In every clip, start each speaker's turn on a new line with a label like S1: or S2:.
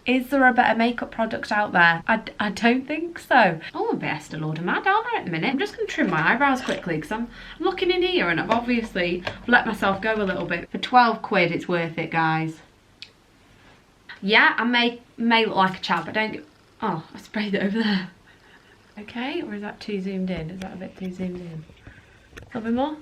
S1: Is there a better makeup product out there? I don't think so. Oh, I'm a bit Estee Lauder mad, aren't I, at the minute? I'm just going to trim my eyebrows quickly because I'm looking in here and I've obviously let myself go a little bit. For 12 quid, it's worth it, guys. Yeah, I may look like a chap, but don't get... Oh, I sprayed it over there. Okay, or is that too zoomed in? Is that a bit too zoomed in? A little bit more?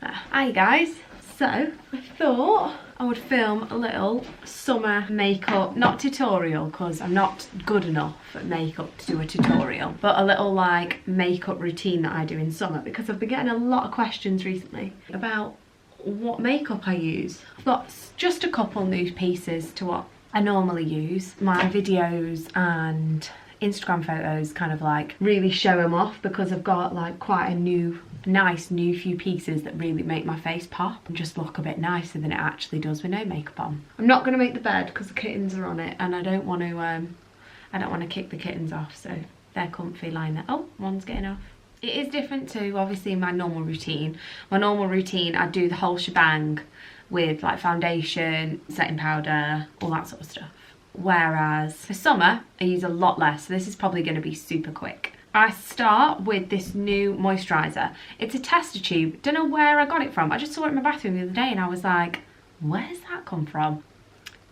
S1: Hi guys. So, I thought I would film a little summer makeup, not tutorial because I'm not good enough at makeup to do a tutorial, but a little like makeup routine that I do in summer because I've been getting a lot of questions recently about what makeup I use. I've got just a couple new pieces to what I normally use. My videos and Instagram photos kind of like really show them off because I've got like quite a nice new few pieces that really make my face pop and just look a bit nicer than it actually does with no makeup on. I'm not going to make the bed because the kittens are on it and I don't want to kick the kittens off, so they're comfy lying there. Oh, one's getting off. It is different to obviously my normal routine. My normal routine, I do the whole shebang with like foundation, setting powder, all that sort of stuff. Whereas for summer, I use a lot less. So this is probably going to be super quick. I start with this new moisturiser. It's a tester tube. Don't know where I got it from. I just saw it in my bathroom the other day and I was like, where's that come from?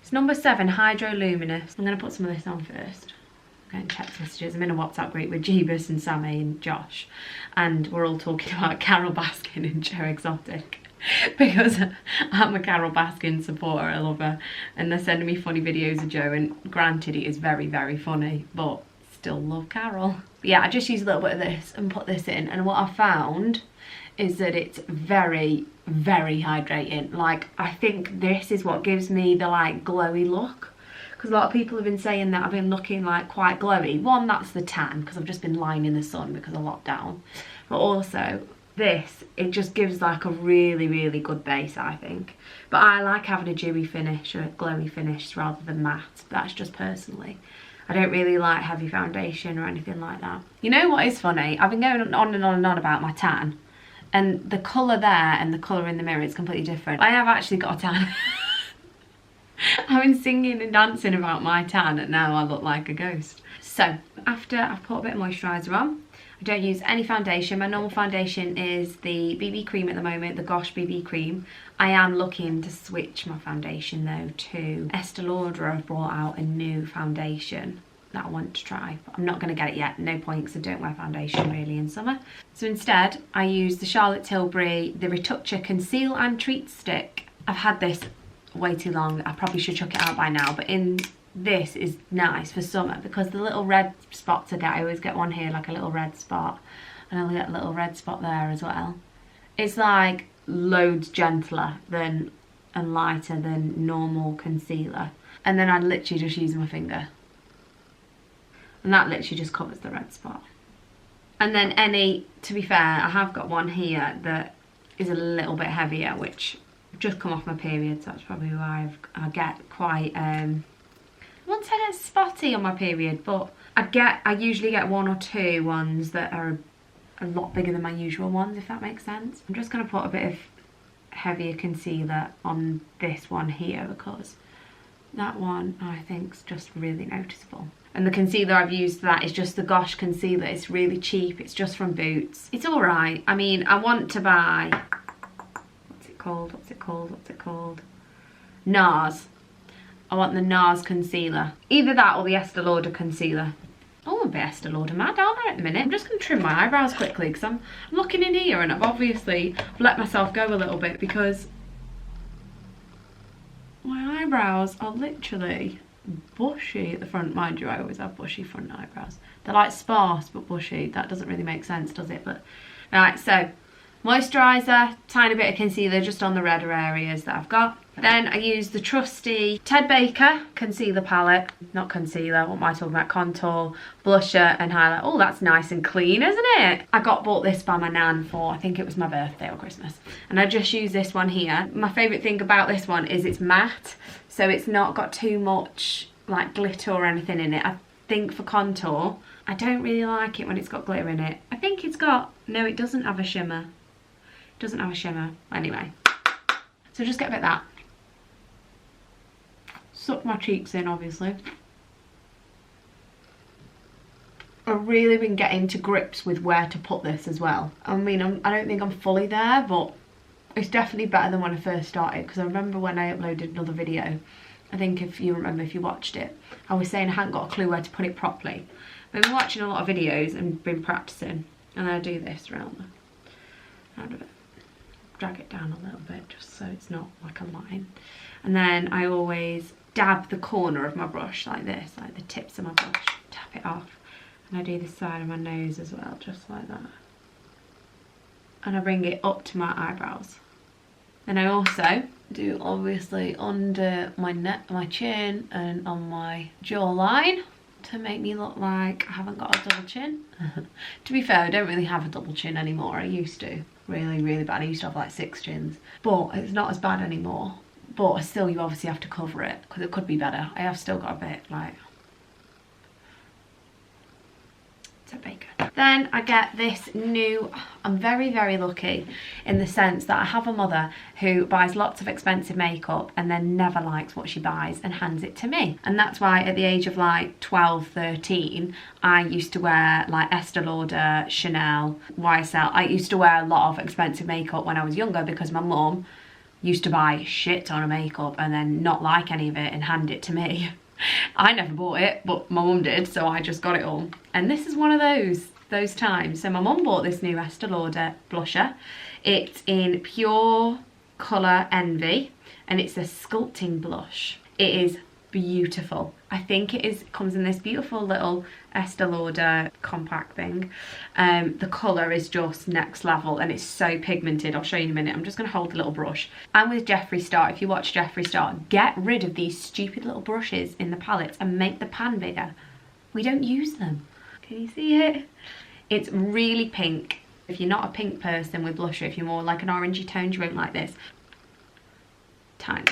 S1: It's number 7, HydraLuminous. I'm going to put some of this on first. I'm getting text messages. I'm in a WhatsApp group with Jeebus and Sammy and Josh. And we're all talking about Carol Baskin and Joe Exotic. Because I'm a Carol Baskin supporter, I love her. And they're sending me funny videos of Joe, and granted it is very, very funny, but still love Carol. But yeah, I just use a little bit of this and put this in, and what I found is that it's very, very hydrating. Like, I think this is what gives me the like glowy look. Because a lot of people have been saying that I've been looking like quite glowy. One, that's the tan, because I've just been lying in the sun because of lockdown. But also, this, it just gives like a really, really good base, I think. But I like having a dewy finish or a glowy finish rather than matte. That's just personally. I don't really like heavy foundation or anything like that. You know what is funny? I've been going on and on and on about my tan. And the colour there and the colour in the mirror is completely different. I have actually got a tan. I've been singing and dancing about my tan and now I look like a ghost. So, after I've put a bit of moisturiser on, I don't use any foundation. My normal foundation is the BB cream at the moment, the Gosh BB cream. I am looking to switch my foundation though to Estee Lauder. Have brought out a new foundation that I want to try, but I'm not going to get it yet. No point, because I don't wear foundation really in summer. So instead, I use the Charlotte Tilbury, the Retoucher Conceal and Treat Stick. I've had this way too long. I probably should chuck it out by now, but this is nice for summer because the little red spots I always get one here, like a little red spot, and I'll get a little red spot there as well. It's like loads gentler than and lighter than normal concealer, and then I literally just use my finger and that literally just covers the red spot. And then to be fair, I have got one here that is a little bit heavier, which I've just come off my period, so that's probably why I get quite I wouldn't say it's spotty on my period, but I usually get 1 or 2 ones that are a lot bigger than my usual ones, if that makes sense. I'm just going to put a bit of heavier concealer on this one here because that one I think is just really noticeable. And the concealer I've used for that is just the Gosh concealer. It's really cheap. It's just from Boots. It's all right. I mean, I want to buy, what's it called? NARS. I want the NARS concealer. Either that or the Estee Lauder concealer. Oh, I'm a bit Estee Lauder mad, aren't I, at the minute? I'm just going to trim my eyebrows quickly because I'm looking in here and I've obviously let myself go a little bit because my eyebrows are literally bushy at the front. Mind you, I always have bushy front eyebrows. They're like sparse but bushy. That doesn't really make sense, does it? But right, so moisturiser, tiny bit of concealer just on the redder areas that I've got. Then I use the trusty Ted Baker concealer palette. Not concealer, what am I talking about? Contour, blusher and highlight. Oh, that's nice and clean, isn't it? I got bought this by my nan for, I think it was my birthday or Christmas. And I just use this one here. My favourite thing about this one is it's matte. So it's not got too much like glitter or anything in it. I think for contour, I don't really like it when it's got glitter in it. I think it's got, no, it doesn't have a shimmer. It doesn't have a shimmer. Anyway, so just get a bit of that. suck my cheeks in, obviously. I've really been getting to grips with where to put this as well. I mean, I don't think I'm fully there, but it's definitely better than when I first started, because I remember when I uploaded another video, I think if you remember, if you watched it, I was saying I hadn't got a clue where to put it properly. I've been watching a lot of videos and been practicing, and I do this round of it. Drag it down a little bit just so it's not like a line. And then I always dab the corner of my brush like this, like the tips of my brush, tap it off. And I do the side of my nose as well, just like that. And I bring it up to my eyebrows. Then I also do obviously under my neck, my chin, and on my jawline to make me look like I haven't got a double chin. To be fair, I don't really have a double chin anymore. I used to. Really, really bad. I used to have like 6 chins. But it's not as bad anymore. But still, you obviously have to cover it because it could be better. I have still got a bit like... So bacon. Then I get this new, I'm very, very lucky in the sense that I have a mother who buys lots of expensive makeup and then never likes what she buys and hands it to me. And that's why at the age of like 12, 13, I used to wear like Estee Lauder, Chanel, YSL. I used to wear a lot of expensive makeup when I was younger because my mum used to buy shit ton of makeup and then not like any of it and hand it to me. I never bought it, but my mum did, so I just got it all. And this is one of those times. So my mum bought this new Estee Lauder blusher. It's in Pure Colour Envy, and it's a sculpting blush. It is beautiful. I think it comes in this beautiful little Estee Lauder compact thing. The colour is just next level and it's so pigmented. I'll show you in a minute. I'm just going to hold the little brush. And with Jeffree Star, if you watch Jeffree Star, get rid of these stupid little brushes in the palettes and make the pan bigger. We don't use them. Can you see it? It's really pink. If you're not a pink person with blusher, if you're more like an orangey tone, you won't like this. Tiny.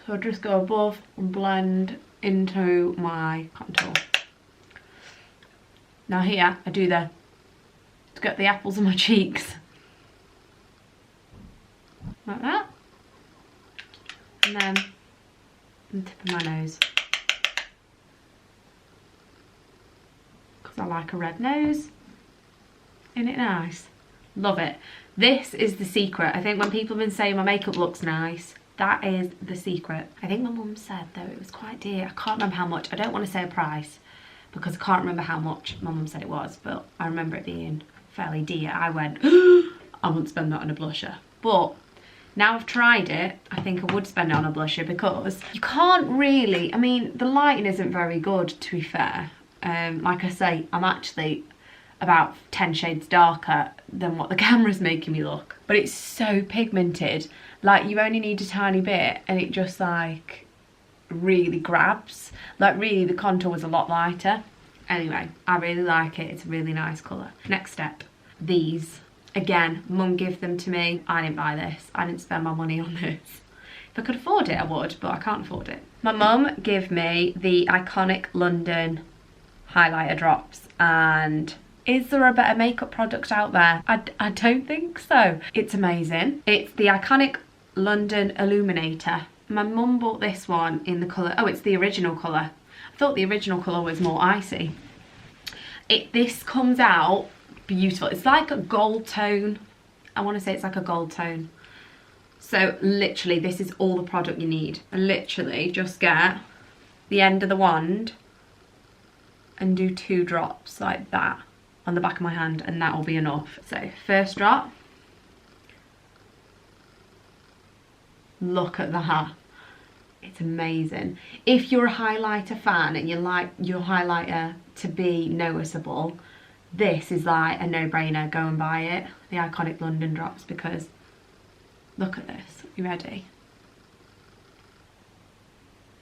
S1: So I'll just go above and blend into my contour. Now here, I do to get the apples of my cheeks. Like that. And then on the tip of my nose. Because I like a red nose. Isn't it nice? Love it. This is the secret. I think when people have been saying my makeup looks nice, that is the secret. I think my mum said though it was quite dear. I can't remember how much. I don't want to say a price because I can't remember how much my mum said it was, but I remember it being fairly dear. I went, I wouldn't spend that on a blusher. But now I've tried it, I think I would spend it on a blusher because you can't really, I mean, the lighting isn't very good to be fair. Like I say, I'm actually about 10 shades darker than what the camera's making me look. But it's so pigmented. Like you only need a tiny bit and it just like really grabs. Like really the contour was a lot lighter. Anyway, I really like it. It's a really nice colour. Next step, these. Again, mum gave them to me. I didn't buy this. I didn't spend my money on this. If I could afford it, I would, but I can't afford it. My mum gave me the iconic London highlighter drops, and is there a better makeup product out there? I don't think so. It's amazing. It's the iconic London Illuminator. My mum bought this one in the colour, oh, it's the original colour. I thought the original colour was more icy. This comes out beautiful. It's like a gold tone. I want to say it's like a gold tone. So literally this is all the product you need. I literally just get the end of the wand and do 2 drops like that on the back of my hand and that will be enough. So first drop. Look at that. It's amazing. If you're a highlighter fan and you like your highlighter to be noticeable, this is like a no-brainer. Go and buy it. The iconic London drops, because look at this. You ready?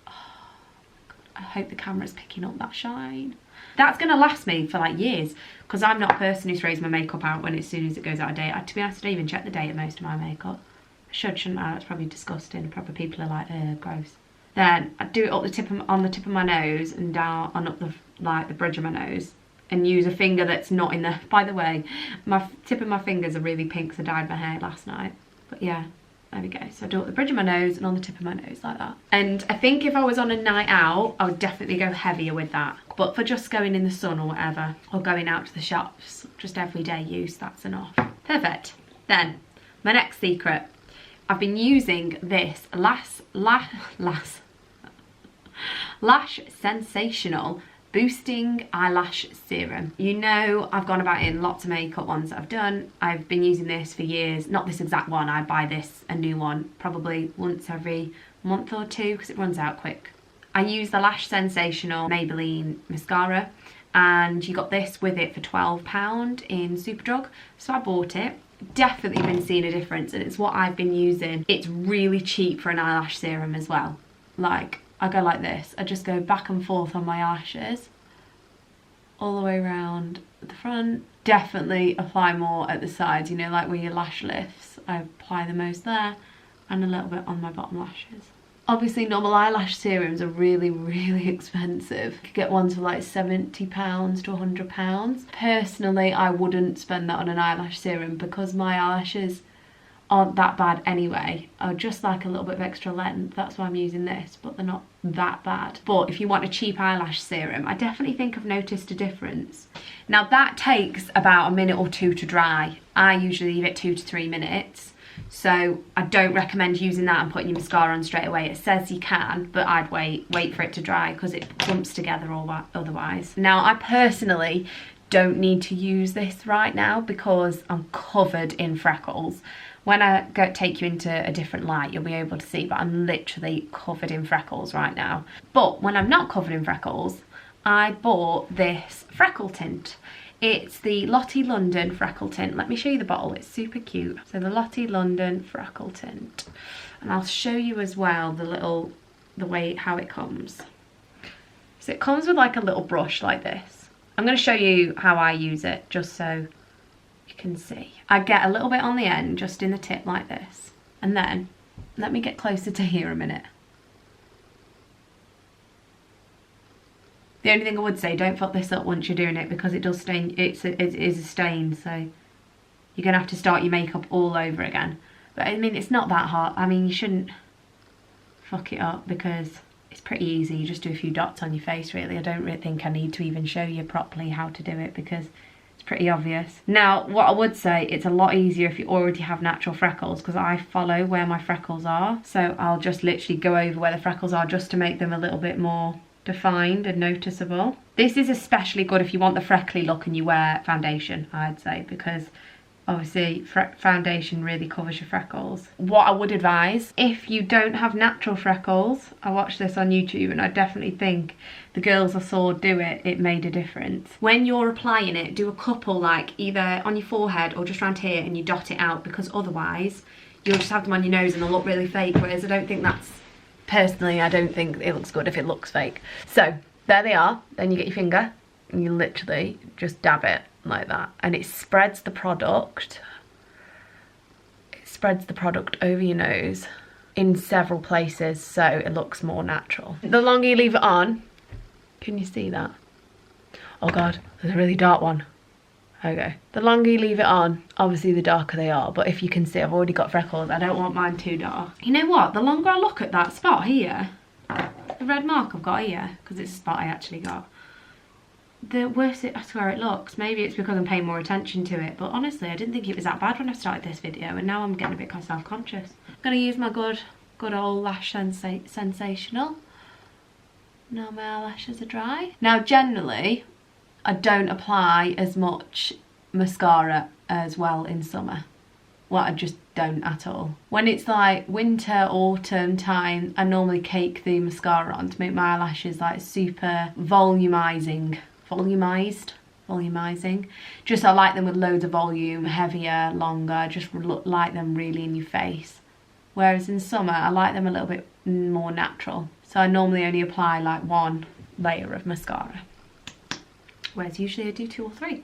S1: Oh my God. I hope the camera's picking up that shine. That's going to last me for like years, because I'm not a person who throws my makeup out when as soon as it goes out of date. To be honest, I don't even check the date of most of my makeup. I shouldn't I? That's probably disgusting. Probably people are like, gross. Then I do it up on the tip of my nose and down and up the bridge of my nose and use a finger that's not in the... By the way, my tip of my fingers are really pink because I dyed my hair last night. But yeah, there we go. So I do it at the bridge of my nose and on the tip of my nose like that. And I think if I was on a night out, I would definitely go heavier with that. But for just going in the sun or whatever, or going out to the shops, just everyday use, that's enough. Perfect. Then, my next secret. I've been using this Lash Sensational Boosting Eyelash Serum. You know I've gone about it in lots of makeup ones that I've done. I've been using this for years. Not this exact one, I buy this, a new one, probably once every month or two because it runs out quick. I use the Lash Sensational Maybelline Mascara, and you got this with it for £12 in Superdrug, so I bought it. Definitely been seeing a difference, and it's what I've been using. It's really cheap for an eyelash serum as well. Like, I go like this. I just go back and forth on my eyelashes all the way around the front. Definitely apply more at the sides, you know, like where your lash lifts. I apply the most there and a little bit on my bottom lashes. Obviously normal eyelash serums are really, really expensive. You could get ones for like £70 to £100. Personally, I wouldn't spend that on an eyelash serum because my eyelashes aren't that bad anyway. I just like a little bit of extra length. That's why I'm using this, but they're not that bad. But if you want a cheap eyelash serum, I definitely think I've noticed a difference. Now that takes about a minute or two to dry. I usually leave it 2 to 3 minutes. So I don't recommend using that and putting your mascara on straight away. It says you can, but I'd wait for it to dry because it clumps together otherwise. Now I personally don't need to use this right now because I'm covered in freckles. When I take you into a different light, you'll be able to see, but I'm literally covered in freckles right now. But when I'm not covered in freckles, I bought this Freckle tint. It's the Lottie London Freckle Tint. Let me show you the bottle, it's super cute. So the Lottie London Freckle Tint. And I'll show you as well the way how it comes. So it comes with like a little brush like this. I'm going to show you how I use it just so you can see. I get a little bit on the end, just in the tip like this. And then, let me get closer to here a minute. The only thing I would say, don't fuck this up once you're doing it because it does stain, it is a stain, so you're going to have to start your makeup all over again. But I mean, it's not that hard. I mean, you shouldn't fuck it up because it's pretty easy. You just do a few dots on your face, really. I don't really think I need to even show you properly how to do it because it's pretty obvious. Now, what I would say, it's a lot easier if you already have natural freckles because I follow where my freckles are. So I'll just literally go over where the freckles are just to make them a little bit more defined and noticeable. This is especially good if you want the freckly look and you wear foundation, I'd say, because obviously foundation really covers your freckles. What I would advise, if you don't have natural freckles, I watched this on YouTube and I definitely think the girls I saw do it, it made a difference. When you're applying it, do a couple like either on your forehead or just around here and you dot it out because otherwise you'll just have them on your nose and they'll look really fake, whereas I don't think that's... Personally, I don't think it looks good if it looks fake. So, there they are. Then you get your finger and you literally just dab it like that. And it spreads the product. It spreads the product over your nose in several places so it looks more natural. The longer you leave it on, can you see that? Oh God, there's a really dark one. Okay. The longer you leave it on, obviously the darker they are, but if you can see, I've already got freckles. I don't want mine too dark. You know what? The longer I look at that spot here, the red mark I've got here, because it's a spot I actually got, the worse I swear it looks. Maybe it's because I'm paying more attention to it, but honestly, I didn't think it was that bad when I started this video, and now I'm getting a bit self-conscious. I'm going to use my good old Lash Sensational. Now my eyelashes are dry. Now, generally, I don't apply as much mascara as well in summer. Well, I just don't at all. When it's like winter, autumn time, I normally cake the mascara on to make my eyelashes like super volumizing. Volumizing. Just I like them with loads of volume, heavier, longer, just like them really in your face. Whereas in summer, I like them a little bit more natural. So I normally only apply like one layer of mascara. Whereas usually I do 2 or 3. I'm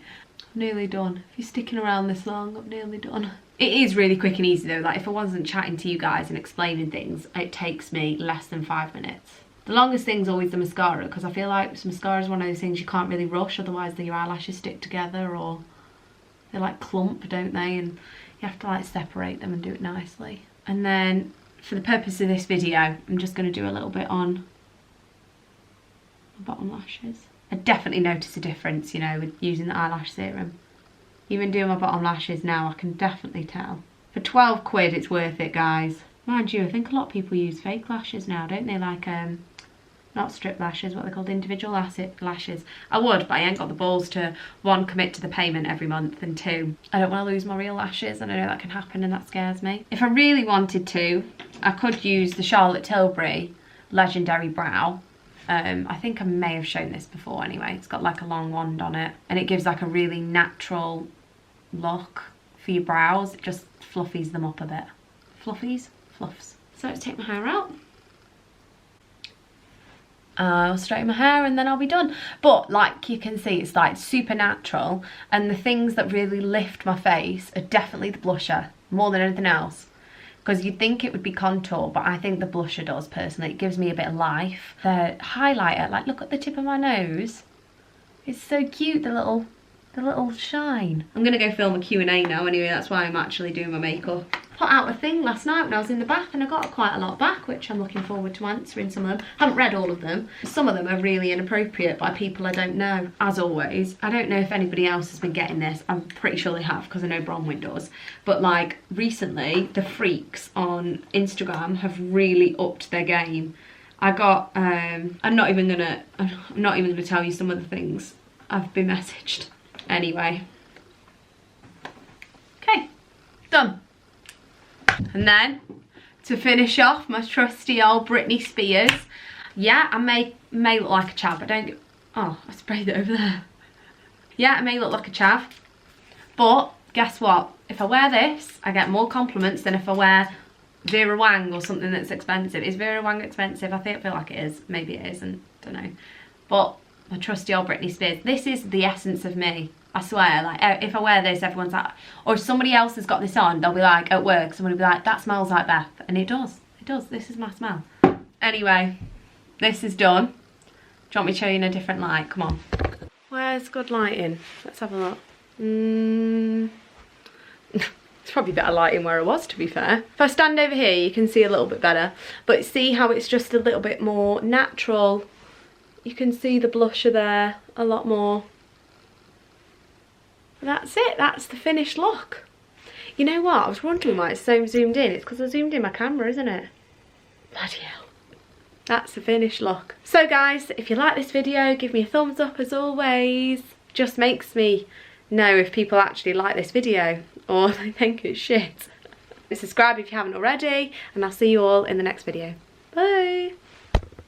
S1: nearly done. If you're sticking around this long, I'm nearly done. It is really quick and easy though. Like if I wasn't chatting to you guys and explaining things, it takes me less than 5 minutes. The longest thing's always the mascara, because I feel like mascara is one of those things you can't really rush, otherwise your eyelashes stick together, or they like clump, don't they? And you have to like separate them and do it nicely. And then for the purpose of this video, I'm just going to do a little bit on the bottom lashes. I definitely notice a difference, you know, with using the eyelash serum. Even doing my bottom lashes now, I can definitely tell. For 12 quid, it's worth it, guys. Mind you, I think a lot of people use fake lashes now, don't they? Like, not strip lashes, what they're called, individual lashes. I would, but I ain't got the balls to, 1, commit to the payment every month, and 2, I don't want to lose my real lashes, and I know that can happen and that scares me. If I really wanted to, I could use the Charlotte Tilbury Legendary Brow. I think I may have shown this before anyway. It's got like a long wand on it, and it gives like a really natural look for your brows. It just fluffies them up a bit. Fluffies? Fluffs. So let's take my hair out. I'll straighten my hair and then I'll be done. But like you can see, it's like super natural, and the things that really lift my face are definitely the blusher more than anything else. Because you'd think it would be contour, but I think the blusher does personally. It gives me a bit of life. The highlighter, like look at the tip of my nose. It's so cute, the little shine. I'm gonna go film a Q&A now anyway, that's why I'm actually doing my makeup. Put out a thing last night when I was in the bath, and I got quite a lot back, which I'm looking forward to answering some of them. I haven't read all of them. Some of them are really inappropriate by people I don't know. As always, I don't know if anybody else has been getting this. I'm pretty sure they have, because I know Bronwyn does. But like recently, the freaks on Instagram have really upped their game. I got, I'm not even gonna tell you some of the things I've been messaged. Anyway. Okay, done. And then, to finish off, my trusty old Britney Spears. Yeah, I may look like a chav, but don't get... Oh, I sprayed it over there. Yeah, I may look like a chav, but guess what? If I wear this, I get more compliments than if I wear Vera Wang or something that's expensive. Is Vera Wang expensive? I feel like it is. Maybe it isn't. Don't know. But my trusty old Britney Spears. This is the essence of me. I swear, like, if I wear this, everyone's like, or if somebody else has got this on, they'll be like, at work, somebody will be like, that smells like Beth. And it does. It does. This is my smell. Anyway, this is done. Do you want me to show you in a different light? Come on. Where's good lighting? Let's have a look. It's probably better lighting where I was, to be fair. If I stand over here, you can see a little bit better. But see how it's just a little bit more natural. You can see the blusher there a lot more. That's it, that's the finished look. You know what, I was wondering why it's so zoomed in. It's because I zoomed in my camera, isn't it? Bloody hell. That's the finished look. So guys, if you like this video, give me a thumbs up as always. Just makes me know if people actually like this video or they think it's shit. Subscribe if you haven't already, and I'll see you all in the next video. Bye.